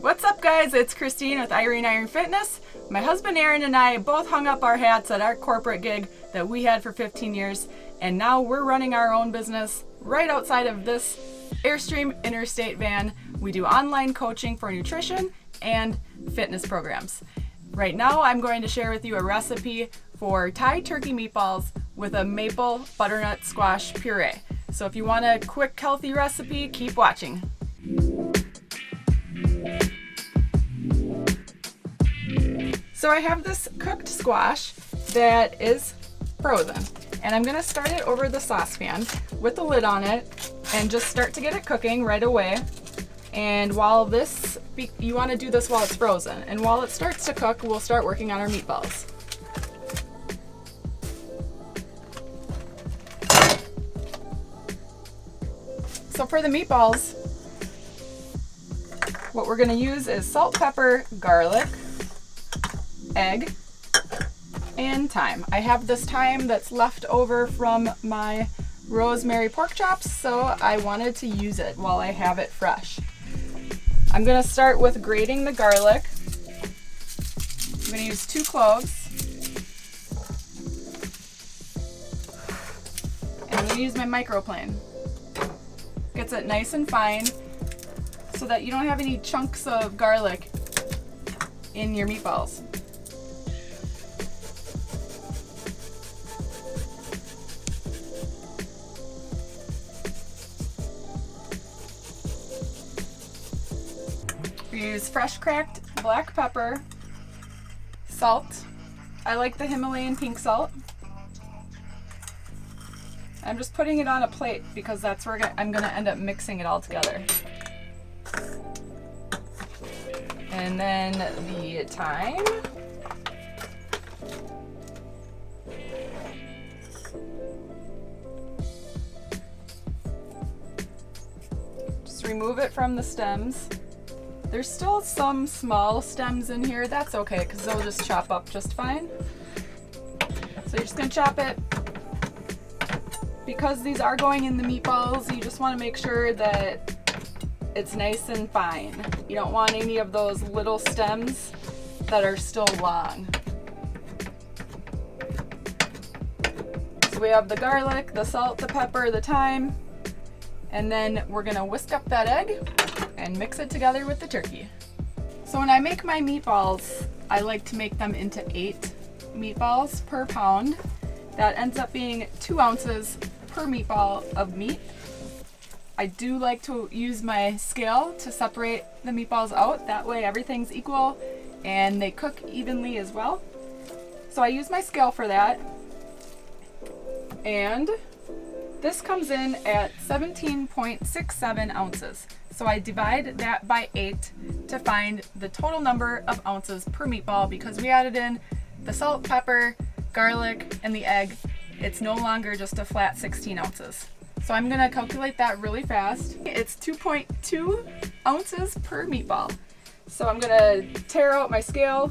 What's up, guys? It's Christine with Irene Fitness. My husband Aaron and I both hung up our hats at our corporate gig that we had for 15 years, and now we're running our own business right outside of this Airstream interstate van. We do online coaching for nutrition and fitness programs. Right now, I'm going to share with you a recipe for Thai turkey meatballs with a maple butternut squash puree. So if you want a quick, healthy recipe, keep watching. So I have this cooked squash that is frozen, and I'm gonna start it over the saucepan with the lid on it and just start to get it cooking right away. And while you wanna do this while it's frozen, and while it starts to cook, we'll start working on our meatballs. So for the meatballs, what we're gonna use is salt, pepper, garlic, egg, and thyme. I have this thyme that's left over from my rosemary pork chops, so I wanted to use it while I have it fresh. I'm gonna start with grating the garlic. I'm gonna use 2 cloves. And I'm gonna use my microplane. Gets it nice and fine so that you don't have any chunks of garlic in your meatballs. We use fresh cracked black pepper, salt. I like the Himalayan pink salt. I'm just putting it on a plate because that's where I'm going to end up mixing it all together. And then the thyme. Just remove it from the stems. There's still some small stems in here. That's okay because they'll just chop up just fine. So you're just going to chop it. Because these are going in the meatballs, you just want to make sure that it's nice and fine. You don't want any of those little stems that are still long. So we have the garlic, the salt, the pepper, the thyme, and then we're gonna whisk up that egg and mix it together with the turkey. So when I make my meatballs, I like to make them into 8 meatballs per pound. That ends up being 2 ounces per meatball of meat. I do like to use my scale to separate the meatballs out. That way everything's equal and they cook evenly as well. So I use my scale for that. And this comes in at 17.67 ounces. So I divide that by 8 to find the total number of ounces per meatball because we added in the salt, pepper, garlic, and the egg. It's no longer just a flat 16 ounces. So I'm gonna calculate that really fast. It's 2.2 ounces per meatball. So I'm gonna tear out my scale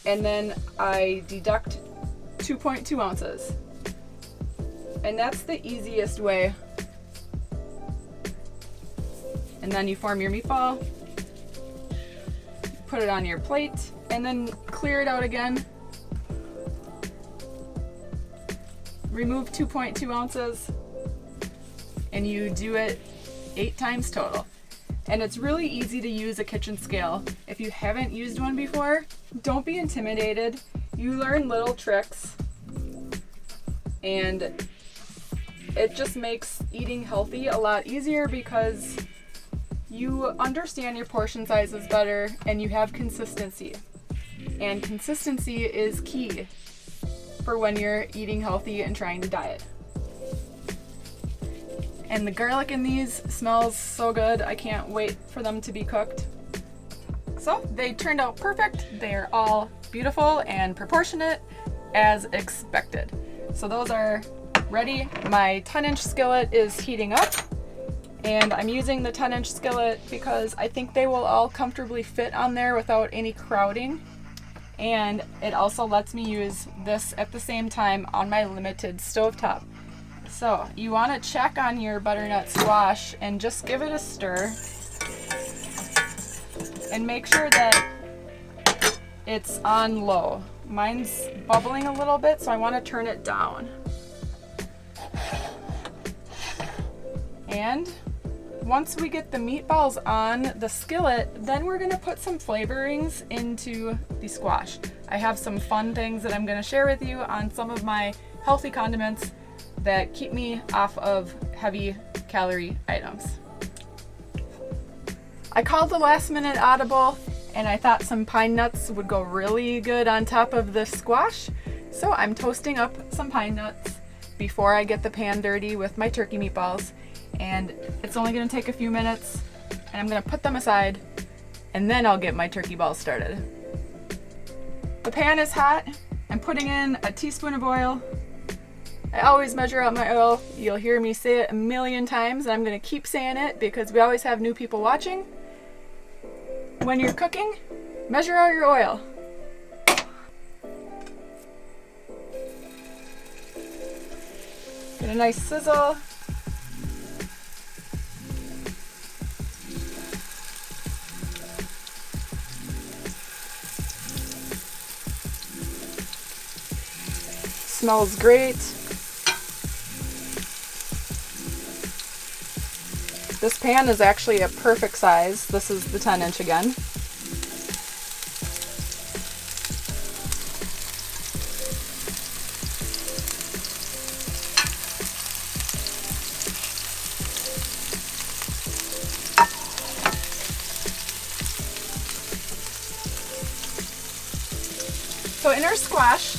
and then I deduct 2.2 ounces. And that's the easiest way. And then you form your meatball, put it on your plate, and then clear it out again. Remove 2.2 ounces, and you do it 8 times total. And it's really easy to use a kitchen scale. If you haven't used one before, don't be intimidated. You learn little tricks, and it just makes eating healthy a lot easier because you understand your portion sizes better and you have consistency. And consistency is key for when you're eating healthy and trying to diet. And the garlic in these smells so good. I can't wait for them to be cooked. So they turned out perfect. They're all beautiful and proportionate as expected. So those are ready. My 10-inch skillet is heating up, and I'm using the 10-inch skillet because I think they will all comfortably fit on there without any crowding. And it also lets me use this at the same time on my limited stovetop. So you want to check on your butternut squash and just give it a stir. and make sure that it's on low. Mine's bubbling a little bit, so I want to turn it down. And once we get the meatballs on the skillet, then we're gonna put some flavorings into the squash. I have some fun things that I'm gonna share with you on some of my healthy condiments that keep me off of heavy calorie items. I called the last minute audible, and I thought some pine nuts would go really good on top of the squash. So I'm toasting up some pine nuts before I get the pan dirty with my turkey meatballs. And it's only gonna take a few minutes, and I'm gonna put them aside, and then I'll get my turkey balls started. The pan is hot. I'm putting in a teaspoon of oil. I always measure out my oil. You'll hear me say it a million times, and I'm gonna keep saying it because we always have new people watching. When you're cooking, measure out your oil. Get a nice sizzle. Smells great. This pan is actually a perfect size. This is the 10-inch again. So in our squash,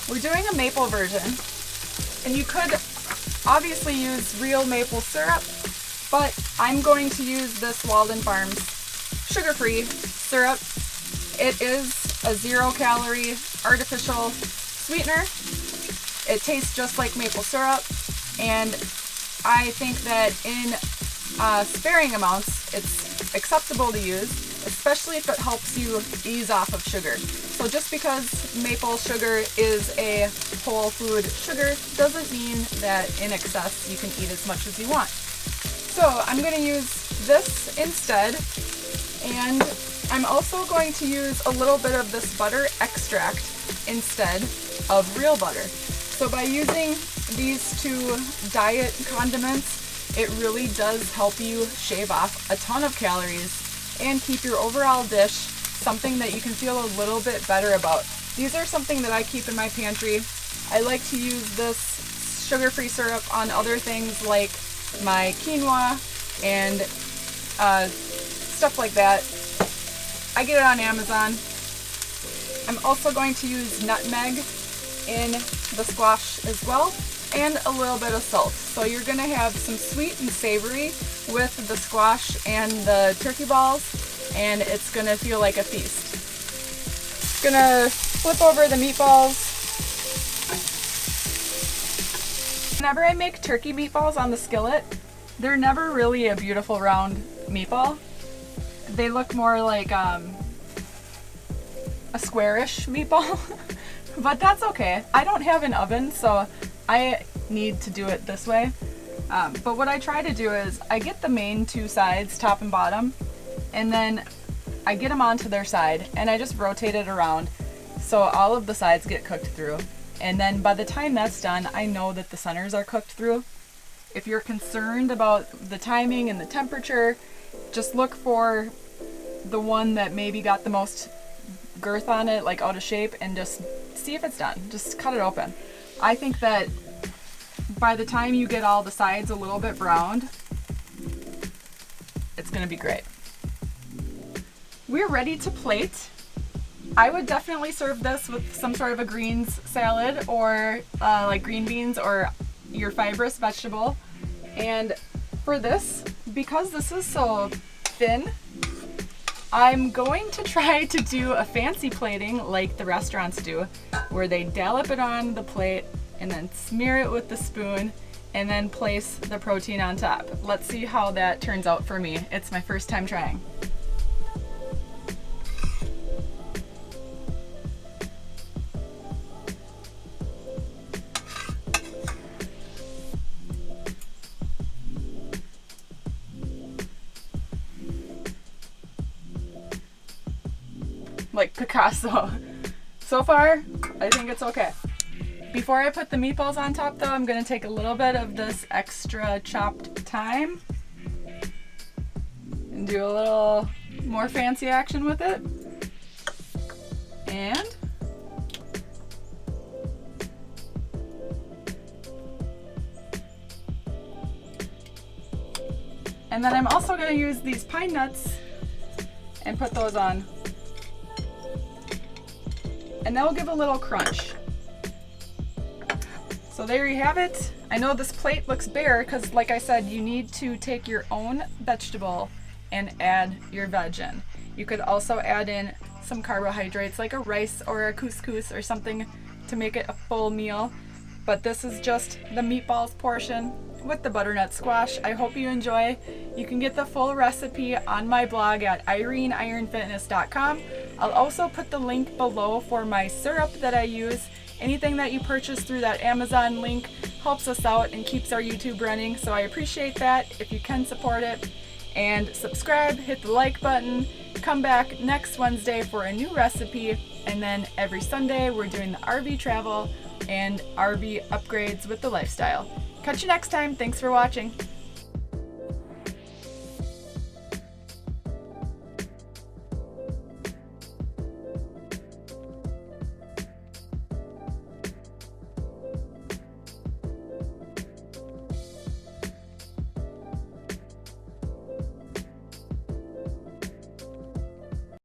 we're doing a maple version, and you could obviously use real maple syrup, but I'm going to use this Walden Farms sugar-free syrup. It is a 0-calorie artificial sweetener. It tastes just like maple syrup, and I think that in sparing amounts, it's acceptable to use, especially if it helps you ease off of sugar. So just because maple sugar is a whole food sugar doesn't mean that in excess you can eat as much as you want. So I'm going to use this instead, and I'm also going to use a little bit of this butter extract instead of real butter. So by using these two diet condiments, it really does help you shave off a ton of calories and keep your overall dish something that you can feel a little bit better about. These are something that I keep in my pantry. I like to use this sugar-free syrup on other things like my quinoa and stuff like that. I get it on Amazon. I'm also going to use nutmeg in the squash as well, and a little bit of salt. So you're gonna have some sweet and savory with the squash and the turkey balls, and it's gonna feel like a feast. Gonna flip over the meatballs. Whenever I make turkey meatballs on the skillet, they're never really a beautiful round meatball. They look more like a squarish meatball, but that's okay. I don't have an oven, so I need to do it this way. But what I try to do is I get the main two sides, top and bottom, and then I get them onto their side, and I just rotate it around so all of the sides get cooked through. And then by the time that's done, I know that the centers are cooked through. If you're concerned about the timing and the temperature, just look for the one that maybe got the most girth on it, like out of shape, and just see if it's done. Just cut it open. I think that by the time you get all the sides a little bit browned, it's gonna be great. We're ready to plate. I would definitely serve this with some sort of a greens salad, or like green beans or your fibrous vegetable. And for this, because this is so thin, I'm going to try to do a fancy plating like the restaurants do, where they dollop it on the plate and then smear it with the spoon and then place the protein on top. Let's see how that turns out for me. It's my first time trying. like Picasso. So far, I think it's okay. Before I put the meatballs on top though, I'm gonna take a little bit of this extra chopped thyme and do a little more fancy action with it. And then I'm also going to use these pine nuts and put those on. And that will give a little crunch. So there you have it. I know this plate looks bare because, like I said, you need to take your own vegetable and add your veg in. You could also add in some carbohydrates like a rice or a couscous or something to make it a full meal. But this is just the meatballs portion with the butternut squash. I hope you enjoy. You can get the full recipe on my blog at ireneironfitness.com. I'll also put the link below for my syrup that I use. Anything that you purchase through that Amazon link helps us out and keeps our YouTube running, so I appreciate that if you can support it. And subscribe, hit the like button, come back next Wednesday for a new recipe, and then every Sunday we're doing the RV travel and RV upgrades with the lifestyle. Catch you next time. Thanks for watching.